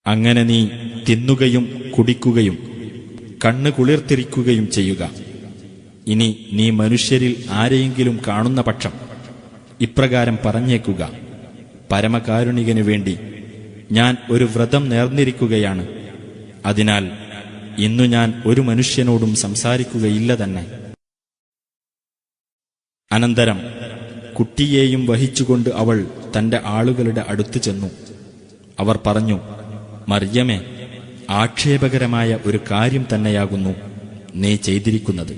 അങ്ങനെ നീ തിന്നുകയും കുടിക്കുകയും കണ്ണ് കുളിർത്തിരിക്കുകയും ചെയ്യുക. ഇനി നീ മനുഷ്യരിൽ ആരെയെങ്കിലും കാണുന്ന പക്ഷം ഇപ്രകാരം പറഞ്ഞേക്കുക: പരമകാരുണികനു വേണ്ടി ഞാൻ ഒരു വ്രതം നേർന്നിരിക്കുകയാണ്. അതിനാൽ ഇന്നു ഞാൻ ഒരു മനുഷ്യനോടും സംസാരിക്കുകയില്ല തന്നെ. അനന്തരം കുട്ടിയെയും വഹിച്ചുകൊണ്ട് അവൾ തന്റെ ആളുകളുടെ അടുത്ത് ചെന്നു. അവർ പറഞ്ഞു: മറിയമേ, ആക്ഷേപകരമായ ഒരു കാര്യം തന്നെയാകുന്നു നീ ചെയ്തിരിക്കുന്നത്.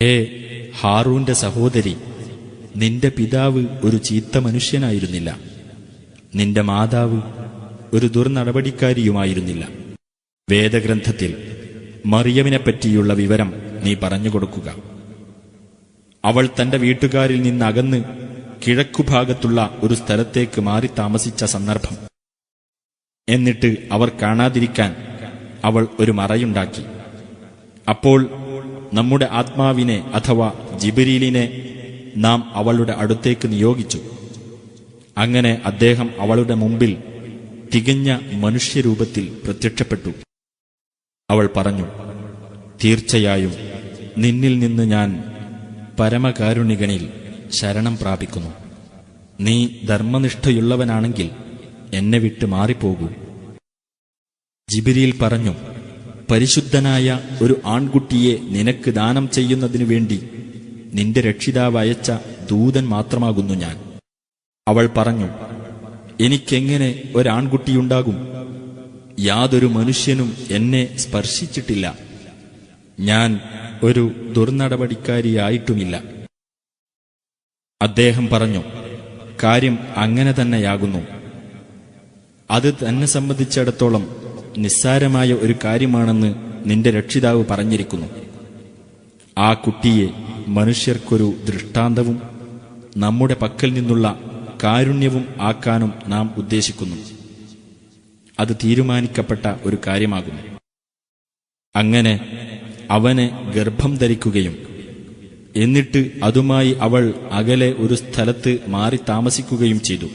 ഹേ ഹാറൂന്റെ സഹോദരി, നിന്റെ പിതാവ് ഒരു ചീത്ത മനുഷ്യനായിരുന്നില്ല, നിന്റെ മാതാവ് ഒരു ദുർനടപടിക്കാരിയുമായിരുന്നില്ല. വേദഗ്രന്ഥത്തിൽ മറിയമിനെപ്പറ്റിയുള്ള വിവരം നീ പറഞ്ഞുകൊടുക്കുക. അവൾ തന്റെ വീട്ടുകാരിൽ നിന്നകന്ന് കിഴക്കുഭാഗത്തുള്ള ഒരു സ്ഥലത്തേക്ക് മാറി താമസിച്ച സന്ദർഭം. എന്നിട്ട് അവർ കാണാതിരിക്കാൻ അവൾ ഒരു മറയുണ്ടാക്കി. അപ്പോൾ നമ്മുടെ ആത്മാവിനെ അഥവാ ജിബ്രീലിനെ നാം അവളുടെ അടുത്തേക്ക് നിയോഗിച്ചു. അങ്ങനെ അദ്ദേഹം അവളുടെ മുമ്പിൽ തികഞ്ഞ മനുഷ്യരൂപത്തിൽ പ്രത്യക്ഷപ്പെട്ടു. അവൾ പറഞ്ഞു: തീർച്ചയായും നിന്നിൽ നിന്ന് ഞാൻ പരമകാരുണികനിൽ ശരണം പ്രാപിക്കുന്നു. നീ ധർമ്മനിഷ്ഠയുള്ളവനാണെങ്കിൽ എന്നെ വിട്ട് മാറിപ്പോകൂ. ജിബ്രീൽ പറഞ്ഞു: പരിശുദ്ധനായ ഒരു ആൺകുട്ടിയെ നിനക്ക് ദാനം ചെയ്യുന്നതിനു വേണ്ടി നിന്റെ രക്ഷിതാവ് അയച്ച ദൂതൻ മാത്രമാകുന്നു ഞാൻ. അവൾ പറഞ്ഞു: എനിക്കെങ്ങനെ ഒരാൺകുട്ടിയുണ്ടാകും? യാതൊരു മനുഷ്യനും എന്നെ സ്പർശിച്ചിട്ടില്ല, ഞാൻ ഒരു ദുർനടപടിക്കാരിയായിട്ടുമില്ല. അദ്ദേഹം പറഞ്ഞു: കാര്യം അങ്ങനെ തന്നെയാകുന്നു. അത് തന്നെ സംബന്ധിച്ചിടത്തോളം നിസ്സാരമായ ഒരു കാര്യമാണെന്ന് നിന്റെ രക്ഷിതാവ് പറഞ്ഞിരിക്കുന്നു. ആ കുട്ടിയെ മനുഷ്യർക്കൊരു ദൃഷ്ടാന്തവും നമ്മുടെ പക്കൽ നിന്നുള്ള കാരുണ്യവും ആക്കാനും നാം ഉദ്ദേശിക്കുന്നു. അത് തീരുമാനിക്കപ്പെട്ട ഒരു കാര്യമാകുന്നു. അങ്ങനെ അവനെ ഗർഭം ധരിക്കുകയും എന്നിട്ട് അതുമായി അവൾ അകലെ ഒരു സ്ഥലത്ത് മാറി താമസിക്കുകയും ചെയ്തു.